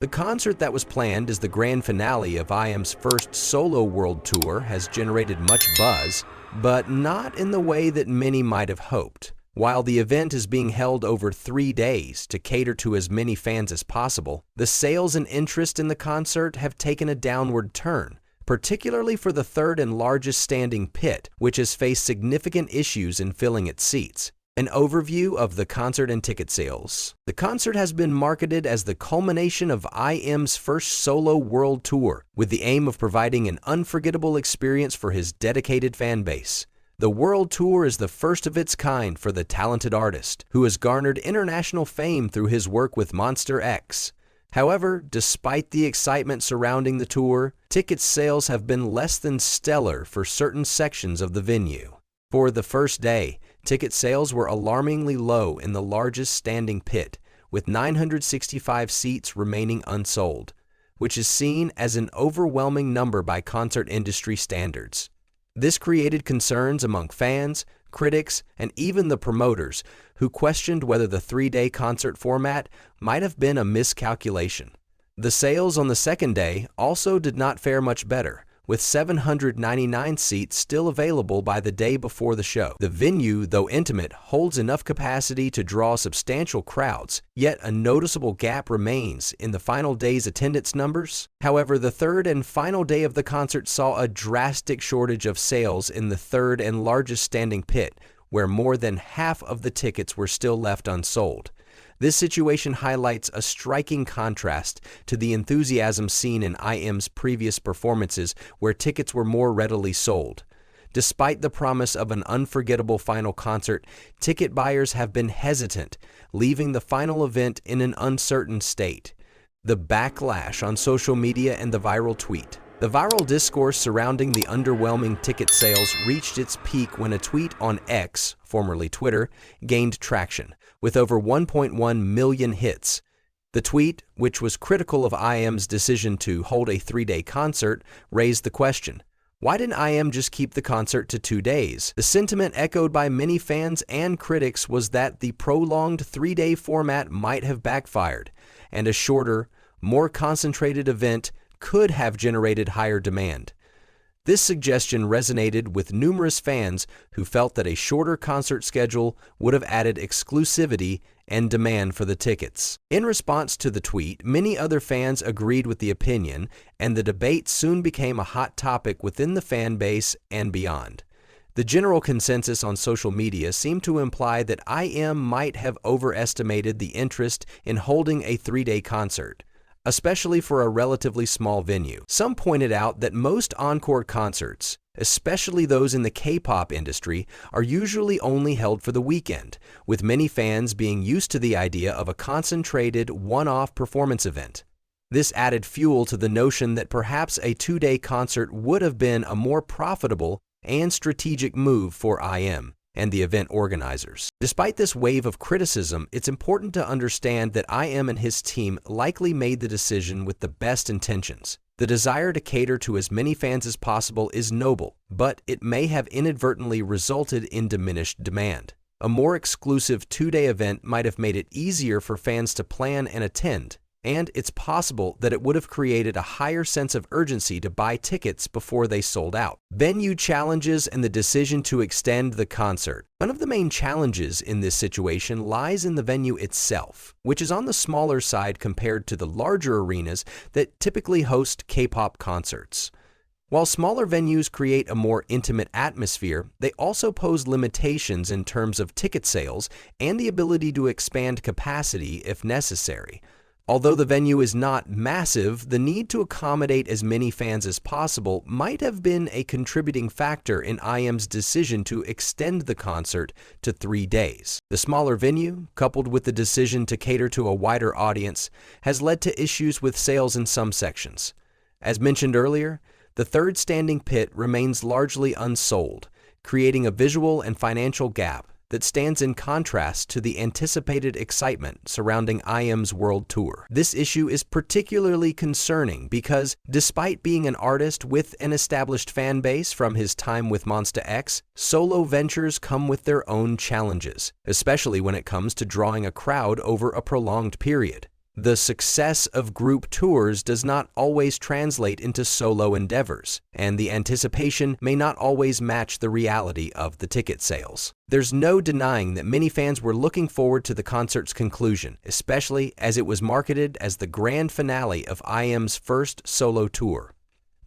The concert that was planned as the grand finale of IM's first solo world tour has generated much buzz, but not in the way that many might have hoped. While the event is being held over 3 days to cater to as many fans as possible, the sales and interest in the concert have taken a downward turn, particularly for the third and largest standing pit, which has faced significant issues in filling its seats. An overview of the concert and ticket sales. The concert has been marketed as the culmination of IM's first solo world tour, with the aim of providing an unforgettable experience for his dedicated fan base. The world tour is the first of its kind for the talented artist, who has garnered international fame through his work with Monster X. However, despite the excitement surrounding the tour, ticket sales have been less than stellar for certain sections of the venue. For the first day, ticket sales were alarmingly low in the largest standing pit, with 965 seats remaining unsold, which is seen as an overwhelming number by concert industry standards. This created concerns among fans, critics, and even the promoters, who questioned whether the 3-day concert format might have been a miscalculation. The sales on the second day also did not fare much better, with 799 seats still available by the day before the show. The venue, though intimate, holds enough capacity to draw substantial crowds, yet a noticeable gap remains in the final day's attendance numbers. However, the third and final day of the concert saw a drastic shortage of sales in the third and largest standing pit, where more than half of the tickets were still left unsold. This situation highlights a striking contrast to the enthusiasm seen in IM's previous performances, where tickets were more readily sold. Despite the promise of an unforgettable final concert, ticket buyers have been hesitant, leaving the final event in an uncertain state. The backlash on social media and the viral tweet. The viral discourse surrounding the underwhelming ticket sales reached its peak when a tweet on X, formerly Twitter, gained traction, with over 1.1 million hits. The tweet, which was critical of IM's decision to hold a 3-day concert, raised the question, why didn't IM just keep the concert to 2 days? The sentiment echoed by many fans and critics was that the prolonged 3-day format might have backfired, and a shorter, more concentrated event could have generated higher demand. This suggestion resonated with numerous fans who felt that a shorter concert schedule would have added exclusivity and demand for the tickets. In response to the tweet, many other fans agreed with the opinion, and the debate soon became a hot topic within the fan base and beyond. The general consensus on social media seemed to imply that IM might have overestimated the interest in holding a 3-day concert, especially for a relatively small venue. Some pointed out that most encore concerts, especially those in the K-pop industry, are usually only held for the weekend, with many fans being used to the idea of a concentrated, one-off performance event. This added fuel to the notion that perhaps a 2-day concert would have been a more profitable and strategic move for IM and the event organizers. Despite this wave of criticism, it's important to understand that IM and his team likely made the decision with the best intentions. The desire to cater to as many fans as possible is noble, but it may have inadvertently resulted in diminished demand. A more exclusive 2-day event might have made it easier for fans to plan and attend, and it's possible that it would have created a higher sense of urgency to buy tickets before they sold out. Venue challenges and the decision to extend the concert. One of the main challenges in this situation lies in the venue itself, which is on the smaller side compared to the larger arenas that typically host K-pop concerts. While smaller venues create a more intimate atmosphere, they also pose limitations in terms of ticket sales and the ability to expand capacity if necessary. Although the venue is not massive, the need to accommodate as many fans as possible might have been a contributing factor in IM's decision to extend the concert to 3 days. The smaller venue, coupled with the decision to cater to a wider audience, has led to issues with sales in some sections. As mentioned earlier, the third standing pit remains largely unsold, creating a visual and financial gap that stands in contrast to the anticipated excitement surrounding IM's world tour. This issue is particularly concerning because, despite being an artist with an established fan base from his time with MONSTA X, solo ventures come with their own challenges, especially when it comes to drawing a crowd over a prolonged period. The success of group tours does not always translate into solo endeavors, and the anticipation may not always match the reality of the ticket sales. There's no denying that many fans were looking forward to the concert's conclusion, especially as it was marketed as the grand finale of IM's first solo tour.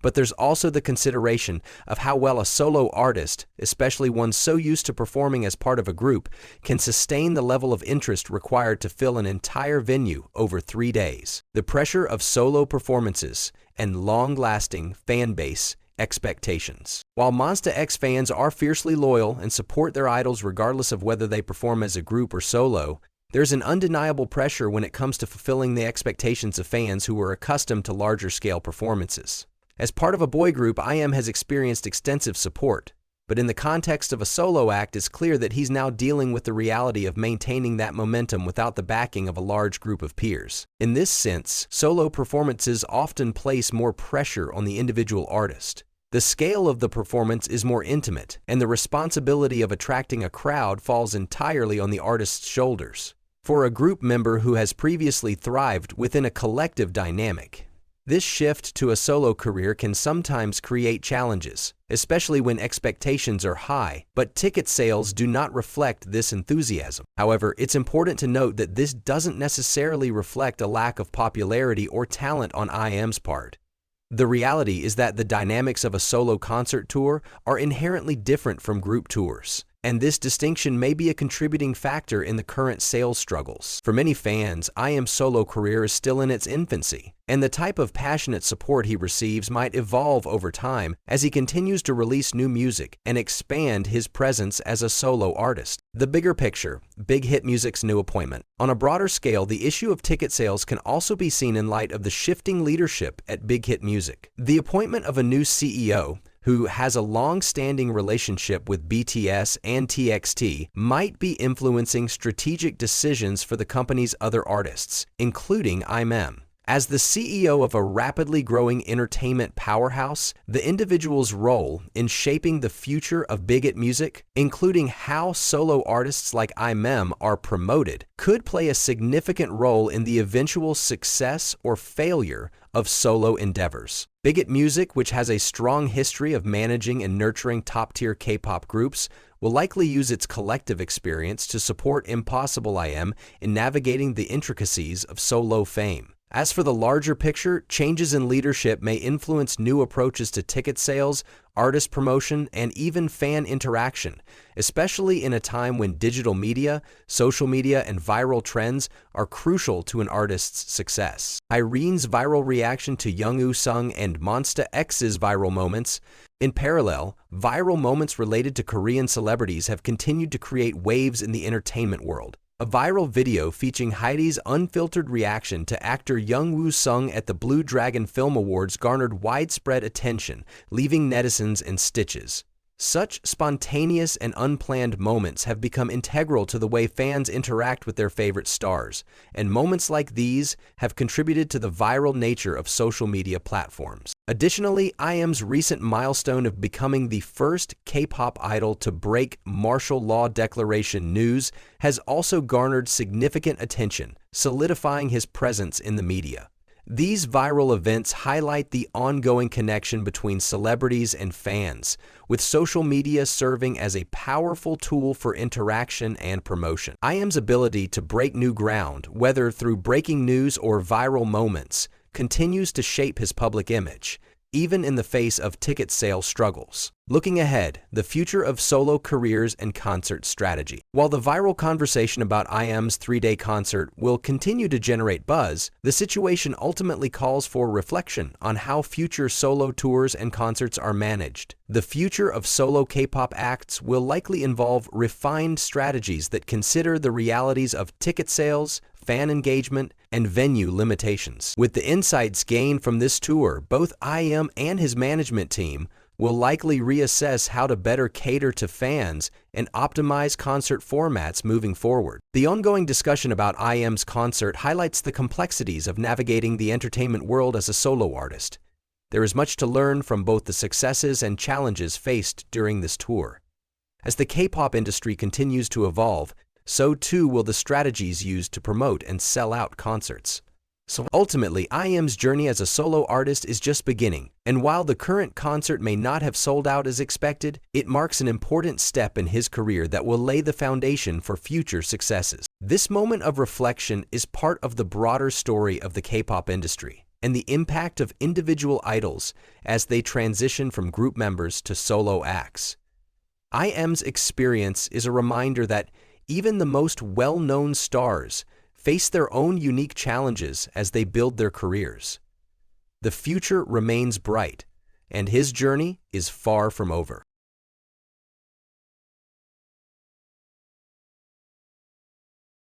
But there's also the consideration of how well a solo artist, especially one so used to performing as part of a group, can sustain the level of interest required to fill an entire venue over 3 days. The pressure of solo performances and long-lasting fan base expectations. While MONSTA X fans are fiercely loyal and support their idols regardless of whether they perform as a group or solo, there's an undeniable pressure when it comes to fulfilling the expectations of fans who are accustomed to larger-scale performances. As part of a boy group, IM has experienced extensive support, but in the context of a solo act, it's clear that he's now dealing with the reality of maintaining that momentum without the backing of a large group of peers. In this sense, solo performances often place more pressure on the individual artist. The scale of the performance is more intimate, and the responsibility of attracting a crowd falls entirely on the artist's shoulders. For a group member who has previously thrived within a collective dynamic, this shift to a solo career can sometimes create challenges, especially when expectations are high, but ticket sales do not reflect this enthusiasm. However, it's important to note that this doesn't necessarily reflect a lack of popularity or talent on IM's part. The reality is that the dynamics of a solo concert tour are inherently different from group tours, and this distinction may be a contributing factor in the current sales struggles. For many fans, IM's solo career is still in its infancy, and the type of passionate support he receives might evolve over time as he continues to release new music and expand his presence as a solo artist. The bigger picture, Big Hit Music's new appointment. On a broader scale, the issue of ticket sales can also be seen in light of the shifting leadership at Big Hit Music. The appointment of a new CEO, who has a long-standing relationship with BTS and TXT, might be influencing strategic decisions for the company's other artists, including IM. As the CEO of a rapidly growing entertainment powerhouse, the individual's role in shaping the future of Big Hit Music, including how solo artists like IM are promoted, could play a significant role in the eventual success or failure of solo endeavors. Big Hit Music, which has a strong history of managing and nurturing top-tier K-pop groups, will likely use its collective experience to support Impossible IM in navigating the intricacies of solo fame. As for the larger picture, changes in leadership may influence new approaches to ticket sales, artist promotion, and even fan interaction, especially in a time when digital media, social media, and viral trends are crucial to an artist's success. Irene's viral reaction to Young Sung and MONSTA X's viral moments. In parallel, viral moments related to Korean celebrities have continued to create waves in the entertainment world. A viral video featuring Heidi's unfiltered reaction to actor Young Sung at the Blue Dragon Film Awards garnered widespread attention, leaving netizens in stitches. Such spontaneous and unplanned moments have become integral to the way fans interact with their favorite stars, and moments like these have contributed to the viral nature of social media platforms. Additionally, IM's recent milestone of becoming the first K-pop idol to break martial law declaration news has also garnered significant attention, solidifying his presence in the media. These viral events highlight the ongoing connection between celebrities and fans, with social media serving as a powerful tool for interaction and promotion. IM's ability to break new ground, whether through breaking news or viral moments, continues to shape his public image, even in the face of ticket sales struggles. Looking ahead, the future of solo careers and concert strategy. While the viral conversation about IM's 3-day concert will continue to generate buzz, the situation ultimately calls for reflection on how future solo tours and concerts are managed. The future of solo K-pop acts will likely involve refined strategies that consider the realities of ticket sales, fan engagement, and venue limitations. With the insights gained from this tour, both IM and his management team will likely reassess how to better cater to fans and optimize concert formats moving forward. The ongoing discussion about IM's concert highlights the complexities of navigating the entertainment world as a solo artist. There is much to learn from both the successes and challenges faced during this tour. As the K-pop industry continues to evolve, so too will the strategies used to promote and sell out concerts. So ultimately, IM's journey as a solo artist is just beginning, and while the current concert may not have sold out as expected, it marks an important step in his career that will lay the foundation for future successes. This moment of reflection is part of the broader story of the K-pop industry and the impact of individual idols as they transition from group members to solo acts. IM's experience is a reminder that even the most well-known stars face their own unique challenges as they build their careers. The future remains bright, and his journey is far from over.